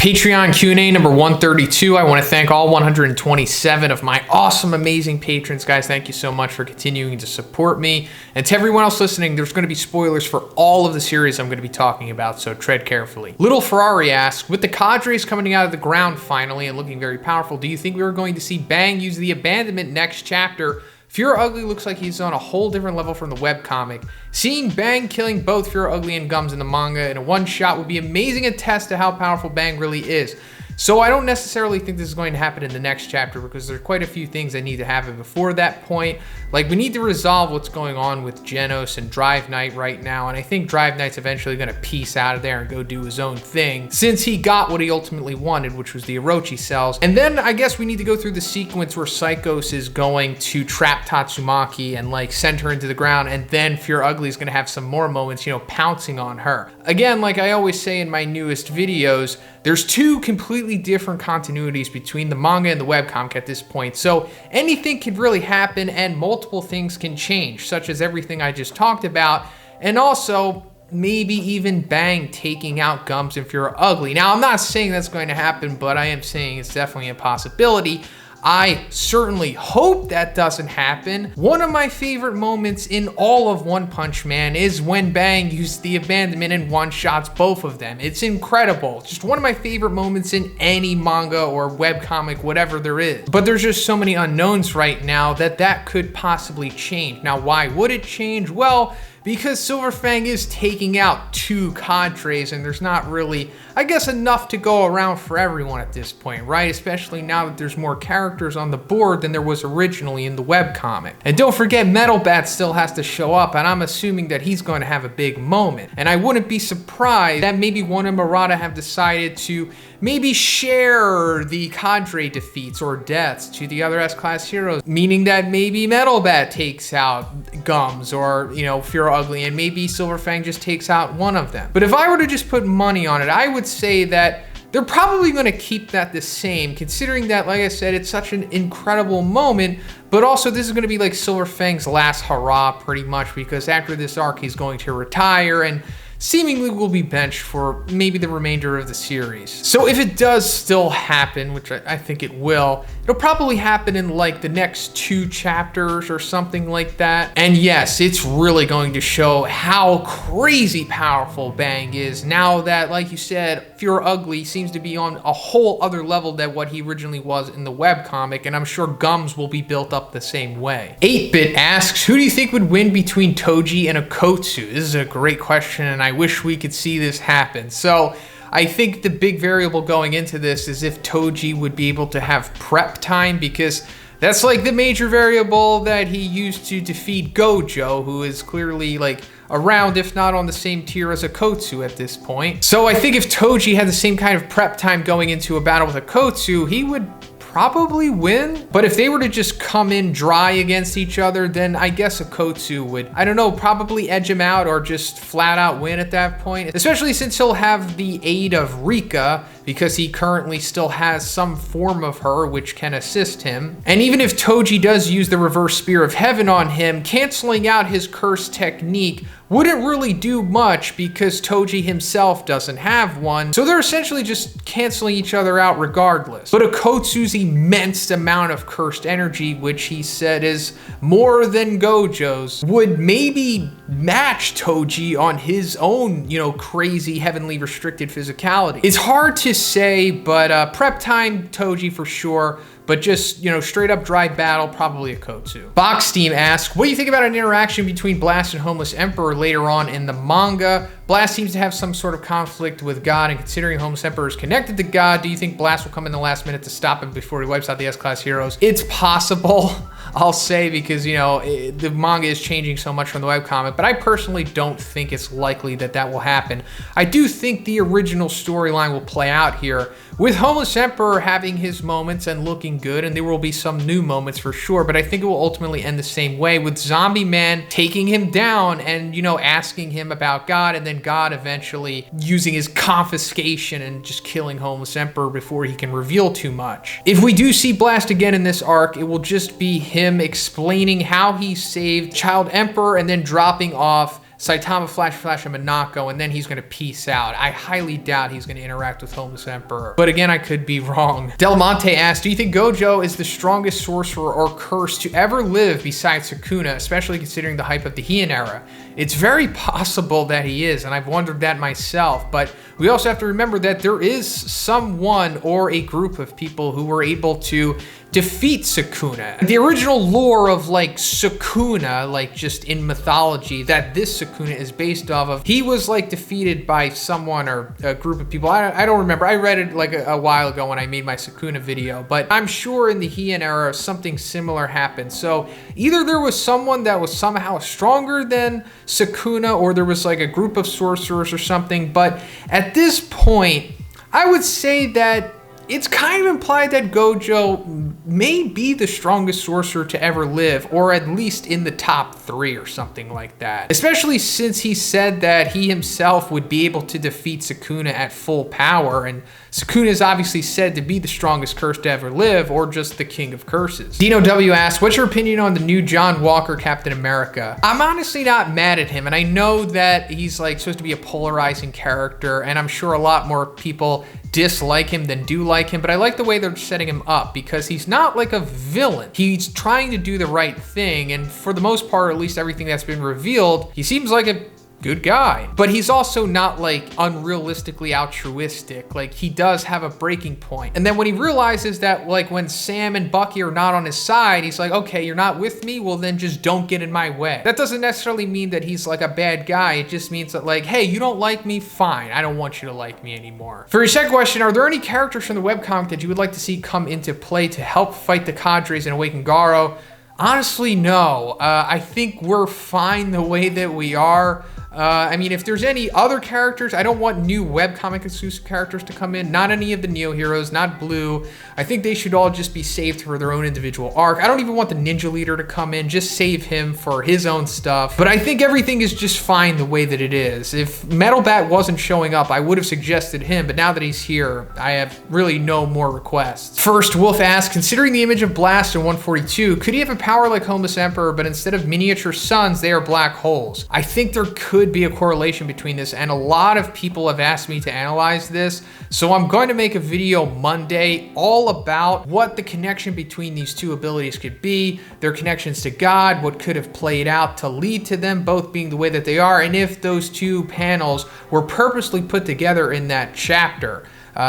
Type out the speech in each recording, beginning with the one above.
Patreon Q&A number 132. I want to thank all 127 of my awesome, amazing patrons. Guys, thank you so much for continuing to support me. And to everyone else listening, there's going to be spoilers for all of the series I'm going to be talking about, so tread carefully. Little Ferrari asks, with the cadres coming out of the ground finally and looking very powerful, do you think we are going to see Bang use the abandonment next chapter? Fear Ugly looks like he's on a whole different level from the webcomic. Seeing Bang killing both Fear Ugly and Gums in the manga in a one-shot would be amazing and test to how powerful Bang really is. So I don't necessarily think this is going to happen in the next chapter because there's quite a few things that need to happen before that point. Like, we need to resolve what's going on with Genos and Drive Knight right now, and I think Drive Knight's eventually going to peace out of there and go do his own thing since he got what he ultimately wanted, which was the Orochi cells. And then I guess we need to go through the sequence where Psychos is going to trap Tatsumaki and like send her into the ground, and then Fear Ugly is going to have some more moments, you know, pouncing on her. Again, like I always say in my newest videos, there's two completely different continuities between the manga and the webcomic at this point. So anything could really happen and multiple things can change, such as everything I just talked about. And also maybe even Bang taking out Gums and Fear Ugly. Now, I'm not saying that's going to happen, but I am saying it's definitely a possibility. I certainly hope that doesn't happen. One of my favorite moments in all of One Punch Man is when Bang used the abandonment and one-shots both of them. It's incredible. Just one of my favorite moments in any manga or webcomic, whatever there is. But there's just so many unknowns right now that could possibly change. Now, why would it change? Well, because Silver Fang is taking out two cadres and there's not really, I guess, enough to go around for everyone at this point, right? Especially now that there's more characters on the board than there was originally in the webcomic. And don't forget, Metal Bat still has to show up, and I'm assuming that he's going to have a big moment. And I wouldn't be surprised that maybe one and Murata have decided to maybe share the cadre defeats or deaths to the other S-Class heroes, meaning that maybe Metal Bat takes out Gums or, you know, Fear Ugly, and maybe Silver Fang just takes out one of them. But if I were to just put money on it, I would say that they're probably going to keep that the same, considering that, like I said, it's such an incredible moment, but also this is going to be like Silver Fang's last hurrah pretty much, because after this arc he's going to retire and seemingly will be benched for maybe the remainder of the series. So if it does still happen, which I think it will, it'll probably happen in like the next 2 chapters or something like that. And yes, it's really going to show how crazy powerful Bang is now that, like you said, Fear Ugly seems to be on a whole other level than what he originally was in the webcomic, and I'm sure Gums will be built up the same way. 8-Bit asks, who do you think would win between Toji and Okotsu? This is a great question, and I wish we could see this happen. So I think the big variable going into this is if Toji would be able to have prep time, because that's like the major variable that he used to defeat Gojo, who is clearly like around, if not on the same tier as Okotsu at this point. So I think if Toji had the same kind of prep time going into a battle with Okotsu, he would probably win. But if they were to just come in dry against each other, then I guess Okotsu would, I don't know, probably edge him out or just flat out win at that point, especially since he'll have the aid of Rika, because he currently still has some form of her which can assist him. And even if Toji does use the reverse spear of heaven on him, canceling out his curse technique wouldn't really do much because Toji himself doesn't have one, so they're essentially just canceling each other out regardless. But Okotsu's immense amount of cursed energy, which he said is more than Gojo's, would maybe match Toji on his own, you know, crazy heavenly restricted physicality. It's hard to say, but prep time Toji for sure. But just, you know, straight up dry battle, probably Okotsu. Boxsteam asks, what do you think about an interaction between Blast and Homeless Emperor later on in the manga? Blast seems to have some sort of conflict with God, and considering Homeless Emperor is connected to God, do you think Blast will come in the last minute to stop him before he wipes out the S-Class heroes? It's possible, I'll say, because, you know, the manga is changing so much from the webcomic, but I personally don't think it's likely that that will happen. I do think the original storyline will play out here, with Homeless Emperor having his moments and looking good, and there will be some new moments for sure, but I think it will ultimately end the same way, with Zombie Man taking him down and, you know, asking him about God, and then God eventually using his confiscation and just killing Homeless Emperor before he can reveal too much. If we do see Blast again in this arc, it will just be him explaining how he saved Child Emperor and then dropping off Saitama, Flash, and Minako, and then he's going to peace out. I highly doubt he's going to interact with Homeless Emperor. But again, I could be wrong. Delamante asks, do you think Gojo is the strongest sorcerer or curse to ever live besides Sukuna, especially considering the hype of the Heian era? It's very possible that he is, and I've wondered that myself, but we also have to remember that there is someone or a group of people who were able to defeat Sukuna. The original lore of like Sukuna, like just in mythology that this Sukuna is based off of, he was like defeated by someone or a group of people. I don't remember. I read it like a while ago when I made my Sukuna video, but I'm sure in the Heian era something similar happened. So either there was someone that was somehow stronger than Sukuna, or there was like a group of sorcerers or something. But at this point, I would say that it's kind of implied that Gojo may be the strongest sorcerer to ever live, or at least in the top 3 or something like that. Especially since he said that he himself would be able to defeat Sukuna at full power, and Sukuna is obviously said to be the strongest curse to ever live, or just the king of curses. Dino W asks, what's your opinion on the new John Walker Captain America? I'm honestly not mad at him, and I know that he's like supposed to be a polarizing character, and I'm sure a lot more people dislike him than do like him, but I like the way they're setting him up because he's not like a villain. He's trying to do the right thing, and for the most part, at least everything that's been revealed, he seems like a good guy. But he's also not like unrealistically altruistic. Like he does have a breaking point. And then when he realizes that like when Sam and Bucky are not on his side, he's like, okay, you're not with me? Well, then just don't get in my way. That doesn't necessarily mean that he's like a bad guy. It just means that like, hey, you don't like me? Fine. I don't want you to like me anymore. For your second question, are there any characters from the webcomic that you would like to see come into play to help fight the cadres and awaken Garo? Honestly, no. I think we're fine the way that we are. I mean, if there's any other characters, I don't want new webcomic exclusive characters to come in. Not any of the Neo heroes, not Blue. I think they should all just be saved for their own individual arc. I don't even want the Ninja Leader to come in. Just save him for his own stuff. But I think everything is just fine the way that it is. If Metal Bat wasn't showing up, I would have suggested him. But now that he's here, I have really no more requests. First, Wolf asks, considering the image of Blast in 142, could he have a power like Homeless Emperor, but instead of miniature suns, they are black holes? I think there could be a correlation between this, and a lot of people have asked me to analyze this, so I'm going to make a video Monday all about what the connection between these two abilities could be, their connections to God, what could have played out to lead to them both being the way that they are, and if those two panels were purposely put together in that chapter.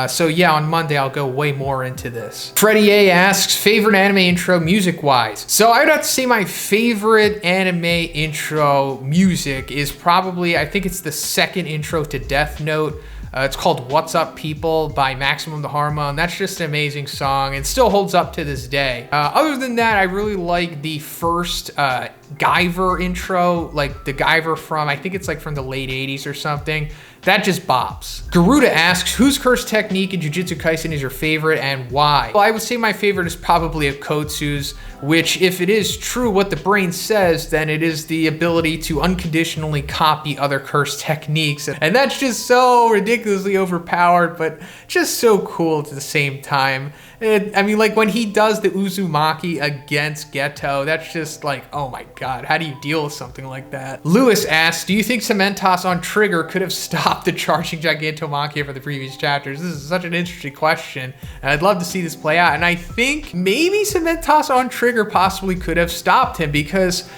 So yeah, on Monday, I'll go way more into this. Freddy A asks, favorite anime intro music-wise? So I would have to say my favorite anime intro music is probably, I think it's the second intro to Death Note. It's called What's Up People by Maximum the Hormone. That's just an amazing song and still holds up to this day. Other than that, I really like the first Guyver intro, like the Guyver from, I think it's like from the late 80s or something. That just bops. Geruda asks, whose curse technique in Jujutsu Kaisen is your favorite and why? Well, I would say my favorite is probably Akotsu's, which if it is true what the brain says, then it is the ability to unconditionally copy other curse techniques. And that's just so ridiculously overpowered, but just so cool at the same time. I mean, like when he does the Uzumaki against Geto, that's just like, oh my God, how do you deal with something like that? Lewis asks, do you think Cementos on Trigger could have stopped the charging Gigantomachia for the previous chapters? This is such an interesting question, and I'd love to see this play out. And I think maybe Cementos on Trigger possibly could have stopped him, because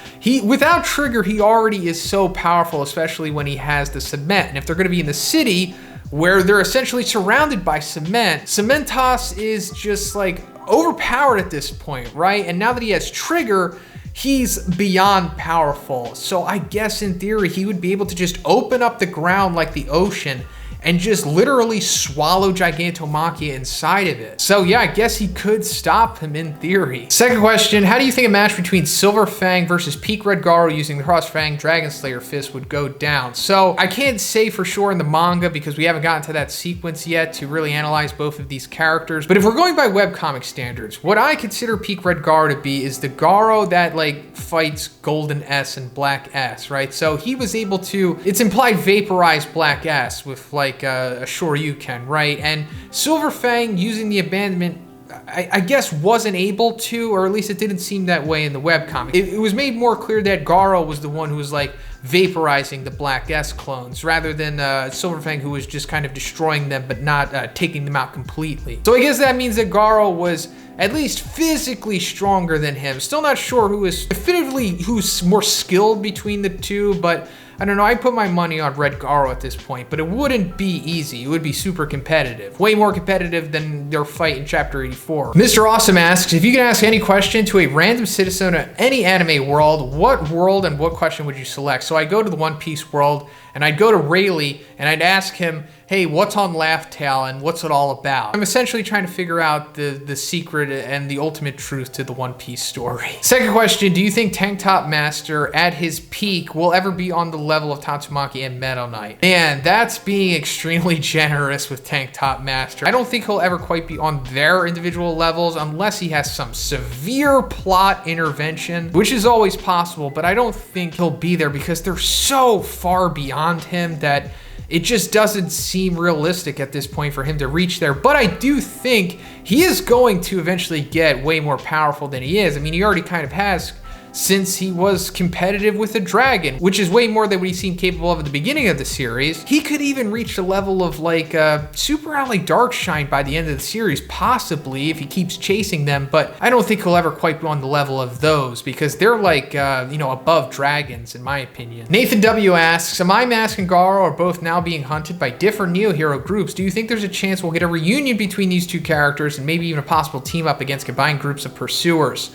without Trigger, he already is so powerful, especially when he has the cement. And if they're gonna be in the city, where they're essentially surrounded by cement, Cementos is just like overpowered at this point, right? And now that he has Trigger, he's beyond powerful. So I guess in theory, he would be able to just open up the ground like the ocean and just literally swallow Gigantomachia inside of it. So yeah, I guess he could stop him in theory. Second question, how do you think a match between Silver Fang versus Peak Red Garo using the Cross Fang Dragon Slayer fist would go down? So I can't say for sure in the manga because we haven't gotten to that sequence yet to really analyze both of these characters. But if we're going by webcomic standards, what I consider Peak Red Garo to be is the Garo that like fights Golden S and Black S, right? So he was able to, it's implied, vaporize Black S with like a Shoryuken, right? And Silver Fang using the abandonment, I guess wasn't able to, or at least it didn't seem that way in the webcomic. It was made more clear that Garo was the one who was like vaporizing the Black S clones, rather than Silver Fang, who was just kind of destroying them but not taking them out completely. So I guess that means that Garo was at least physically stronger than him. Still not sure who's more skilled between the two, but I don't know, I put my money on Red Garo at this point, but it wouldn't be easy. It would be super competitive. Way more competitive than their fight in Chapter 84. Mr.Awsome asks, if you could ask any question to a random citizen of any anime world, what world and what question would you select? So I go to the One Piece world, and I'd go to Rayleigh, and I'd ask him, hey, what's on Laugh Tale, and what's it all about? I'm essentially trying to figure out the secret and the ultimate truth to the One Piece story. Second question, do you think Tank Top Master at his peak will ever be on the level of Tatsumaki and Meta Knight? Man, that's being extremely generous with Tank Top Master. I don't think he'll ever quite be on their individual levels unless he has some severe plot intervention, which is always possible, but I don't think he'll be there because they're so far beyond him that it just doesn't seem realistic at this point for him to reach there. But I do think he is going to eventually get way more powerful than he is. I mean, he already kind of has, since he was competitive with a dragon, which is way more than what he seemed capable of at the beginning of the series. He could even reach the level of like Super Ally Darkshine by the end of the series, possibly, if he keeps chasing them, but I don't think he'll ever quite be on the level of those because they're like, you know, above dragons in my opinion. Nathan W asks, Am I Mask and Garo are both now being hunted by different Neo Hero groups. Do you think there's a chance we'll get a reunion between these two characters and maybe even a possible team up against combined groups of pursuers?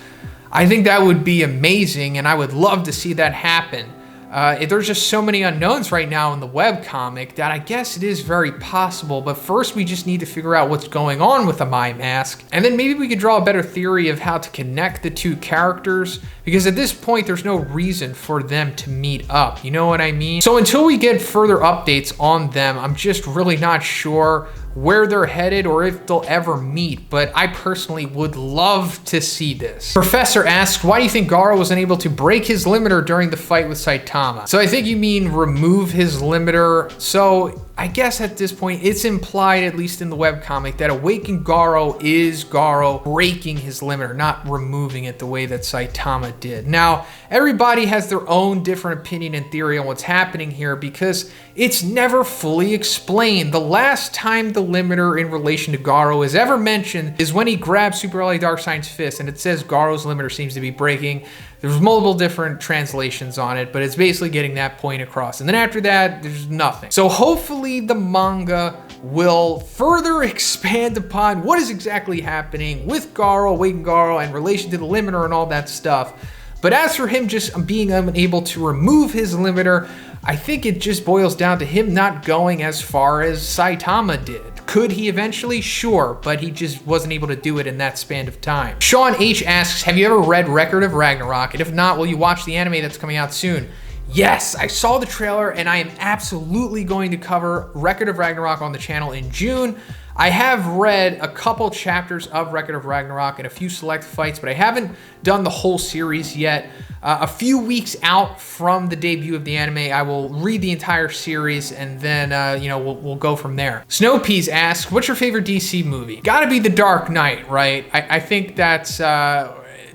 I think that would be amazing, and I would love to see that happen. There's just so many unknowns right now in the webcomic that I guess it is very possible, but first we just need to figure out what's going on with the My Mask, and then maybe we could draw a better theory of how to connect the two characters, because at this point there's no reason for them to meet up, you know what I mean? So until we get further updates on them, I'm just really not sure where they're headed or if they'll ever meet, but I personally would love to see this. Professor asks, why do you think Garo was unable to break his limiter during the fight with Saitama? So I think you mean remove his limiter. So I guess at this point, it's implied, at least in the webcomic, that Awakened Garo is Garo breaking his limiter, not removing it the way that Saitama did. Now, everybody has their own different opinion and theory on what's happening here because it's never fully explained. The last time the limiter in relation to Garo is ever mentioned is when he grabs Super Ally Darkshine's fist, and it says Garo's limiter seems to be breaking. There's multiple different translations on it, but it's basically getting that point across. And then after that, there's nothing. So hopefully the manga will further expand upon what is exactly happening with Garo, Awakened Garo, in relation to the limiter and all that stuff. But as for him just being unable to remove his limiter, I think it just boils down to him not going as far as Saitama did. Could he eventually? Sure, but he just wasn't able to do it in that span of time. Sean H asks, have you ever read Record of Ragnarok? And if not, will you watch the anime that's coming out soon? Yes, I saw the trailer and I am absolutely going to cover Record of Ragnarok on the channel in June. I have read a couple chapters of Record of Ragnarok and a few select fights, but I haven't done the whole series yet. A few weeks out from the debut of the anime, I will read the entire series and then, you know, we'll go from there. Snowpeas asks, what's your favorite DC movie? Gotta be The Dark Knight, right? I think that's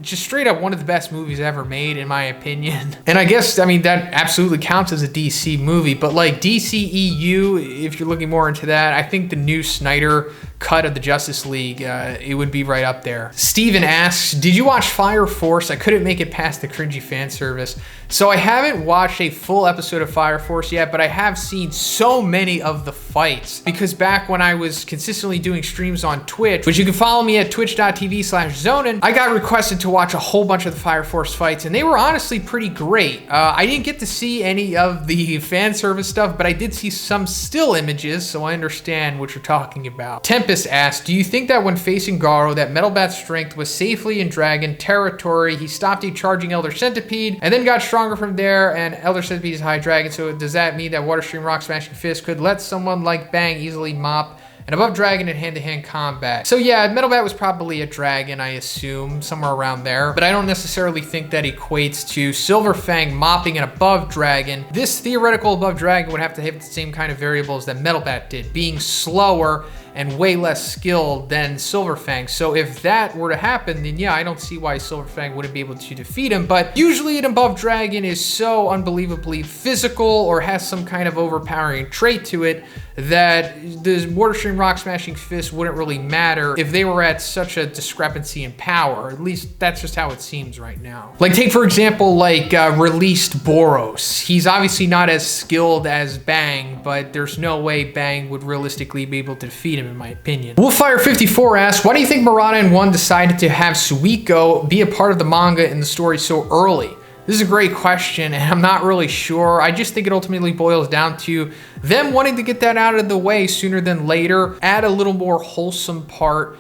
just straight up one of the best movies ever made, in my opinion. And I guess, I mean, that absolutely counts as a DC movie, but like DCEU, if you're looking more into that, I think the new Snyder cut of the Justice League, it would be right up there. Steven asks, did you watch Fire Force? I couldn't make it past the cringy fan service. So I haven't watched a full episode of Fire Force yet, but I have seen so many of the fights because back when I was consistently doing streams on Twitch, which you can follow me at twitch.tv/Zonin, I got requested to watch a whole bunch of the Fire Force fights and they were honestly pretty great. I didn't get to see any of the fan service stuff, but I did see some still images, so I understand what you're talking about. Tempest asks, do you think that when facing Garo, that Metal Bat's strength was safely in Dragon territory, he stopped a charging Elder Centipede, and then got stronger from there, and Elder Centipede is High Dragon, so does that mean that Water Stream Rock Smashing Fist could let someone like Bang easily mop and above Dragon in hand-to-hand combat? So yeah, Metal Bat was probably a Dragon, I assume, somewhere around there, but I don't necessarily think that equates to Silver Fang mopping an above Dragon. This theoretical above Dragon would have to have the same kind of variables that Metal Bat did, being slower and way less skilled than Silver Fang. So if that were to happen, then yeah, I don't see why Silver Fang wouldn't be able to defeat him. But usually an above dragon is so unbelievably physical or has some kind of overpowering trait to it that the Mortar String Rock Smashing Fist wouldn't really matter if they were at such a discrepancy in power. At least that's just how it seems right now. Like take for example, like released Boros. He's obviously not as skilled as Bang, but there's no way Bang would realistically be able to defeat him in my opinion. Wolffire54 asks, why do you think Murata and 1 decided to have Suiko be a part of the manga in the story so early? This is a great question, and I'm not really sure. I just think it ultimately boils down to them wanting to get that out of the way sooner than later, add a little more wholesome part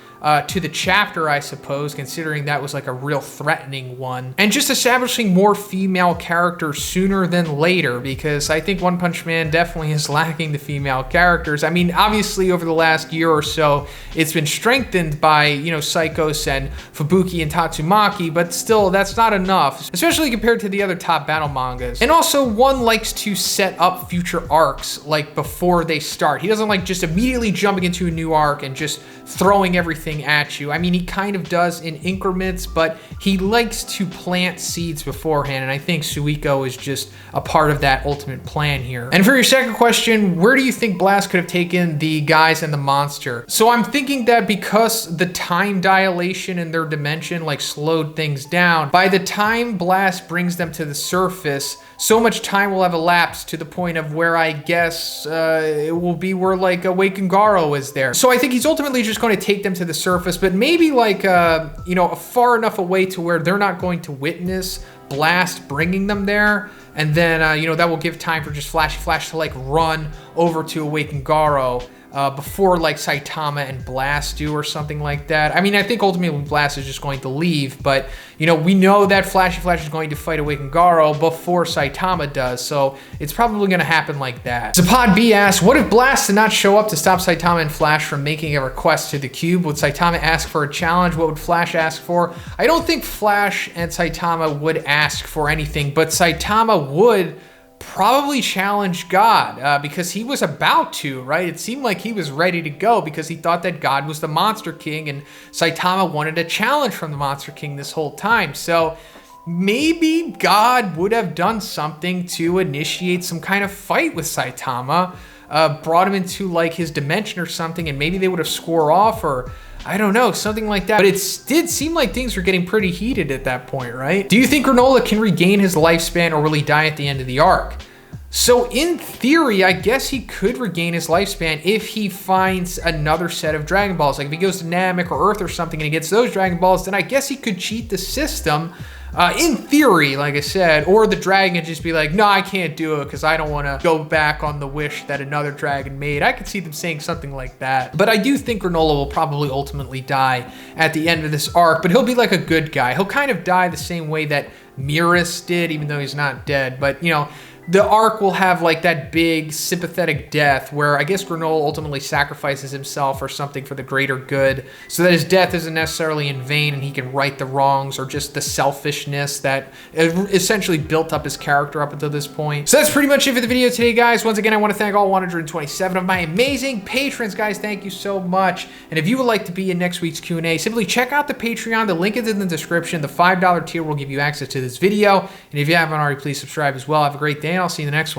to the chapter, I suppose, considering that was like a real threatening one, and just establishing more female characters sooner than later, because I think One Punch Man definitely is lacking the female characters. I mean, obviously over the last year or so, it's been strengthened by, you know, Psychos and Fubuki and Tatsumaki, but still, that's not enough, especially compared to the other top battle mangas. And also, One likes to set up future arcs, like, before they start. He doesn't like just immediately jumping into a new arc and just throwing everything at you. I mean, he kind of does in increments, but he likes to plant seeds beforehand, and I think Suiko is just a part of that ultimate plan here. And for your second question, where do you think Blast could have taken the guys and the monster? So I'm thinking that because the time dilation in their dimension like slowed things down, by the time Blast brings them to the surface, so much time will have elapsed to the point of where I guess it will be where like Awakened Garo is there. So I think he's ultimately just going to take them to the surface, but maybe like, you know, far enough away to where they're not going to witness Blast bringing them there. And then, you know, that will give time for just Flash to like run over to Awakened Garo before like Saitama and Blast do or something like that. I mean, I think ultimately Blast is just going to leave, but you know, we know that Flash is going to fight Awakened Garo before Saitama does, so it's probably going to happen like that. Zapphod B asks, what if Blast did not show up to stop Saitama and Flash from making a request to the cube? Would Saitama ask for a challenge? What would Flash ask for? I don't think Flash and Saitama would ask for anything, but Saitama would probably challenge God because he was about to, right? It seemed like he was ready to go because he thought that God was the Monster King, and Saitama wanted a challenge from the Monster King this whole time. So maybe God would have done something to initiate some kind of fight with Saitama, brought him into like his dimension or something, and maybe they would have square off, or I don't know, something like that. But it did seem like things were getting pretty heated at that point, right? Do you think Granola can regain his lifespan, or will he die at the end of the arc? So in theory, I guess he could regain his lifespan if he finds another set of Dragon Balls. Like if he goes to Namek or Earth or something and he gets those Dragon Balls, then I guess he could cheat the system. In theory, like I said, or the dragon could just be like, no, I can't do it because I don't want to go back on the wish that another dragon made. I could see them saying something like that. But I do think Granola will probably ultimately die at the end of this arc, but he'll be like a good guy. He'll kind of die the same way that Miras did, even though he's not dead. But, you know, the arc will have like that big sympathetic death where I guess Granola ultimately sacrifices himself or something for the greater good, so that his death isn't necessarily in vain and he can right the wrongs or just the selfishness that essentially built up his character up until this point. So that's pretty much it for the video today, guys. Once again, I want to thank all 127 of my amazing patrons, guys. Thank you so much. And if you would like to be in next week's Q&A, simply check out the Patreon. The link is in the description. The $5 tier will give you access to this video. And if you haven't already, please subscribe as well. Have a great day, and I'll see you in the next one.